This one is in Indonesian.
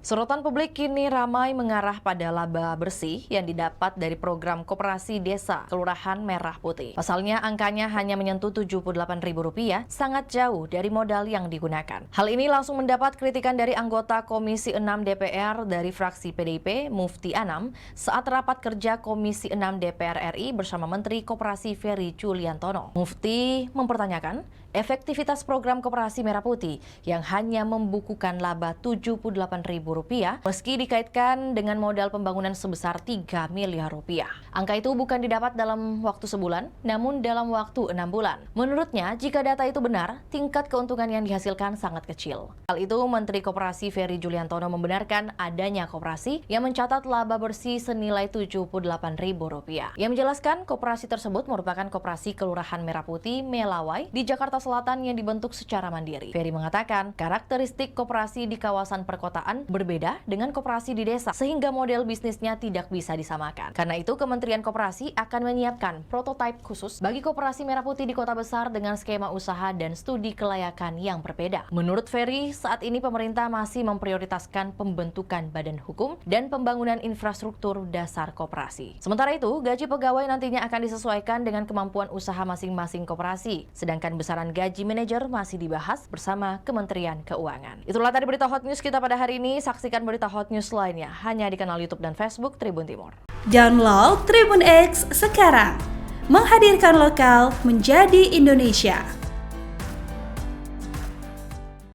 Sorotan publik kini ramai mengarah pada laba bersih yang didapat dari program Koperasi Desa Kelurahan Merah Putih. Pasalnya angkanya hanya menyentuh Rp78.000, sangat jauh dari modal yang digunakan. Hal ini langsung mendapat kritikan dari anggota Komisi 6 DPR dari fraksi PDIP, Mufti Anam, saat rapat kerja Komisi 6 DPR RI bersama Menteri Koperasi Ferry Juliantono. Mufti mempertanyakan efektivitas program Koperasi Merah Putih yang hanya membukukan laba Rp78.000 meski dikaitkan dengan modal pembangunan sebesar Rp3 miliar. Angka itu bukan didapat dalam waktu sebulan, namun dalam waktu 6 bulan. Menurutnya, jika data itu benar, tingkat keuntungan yang dihasilkan sangat kecil. Hal itu, Menteri Koperasi Ferry Juliantono membenarkan adanya koperasi yang mencatat laba bersih senilai Rp78.000. Ia menjelaskan koperasi tersebut merupakan koperasi Kelurahan Merah Putih Melawai di Jakarta Selatan yang dibentuk secara mandiri. Ferry mengatakan, karakteristik koperasi di kawasan perkotaan berbeda dengan koperasi di desa, sehingga model bisnisnya tidak bisa disamakan. Karena itu, Kementerian Koperasi akan menyiapkan prototipe khusus bagi Koperasi Merah Putih di kota besar dengan skema usaha dan studi kelayakan yang berbeda. Menurut Ferry, saat ini pemerintah masih memprioritaskan pembentukan badan hukum dan pembangunan infrastruktur dasar koperasi. Sementara itu, gaji pegawai nantinya akan disesuaikan dengan kemampuan usaha masing-masing koperasi, sedangkan besaran gaji manajer masih dibahas bersama Kementerian Keuangan. Itulah tadi berita hot news kita pada hari ini. Saksikan berita hot news lainnya hanya di kanal YouTube dan Facebook Tribun Timur. Download Tribun X sekarang, menghadirkan lokal menjadi Indonesia.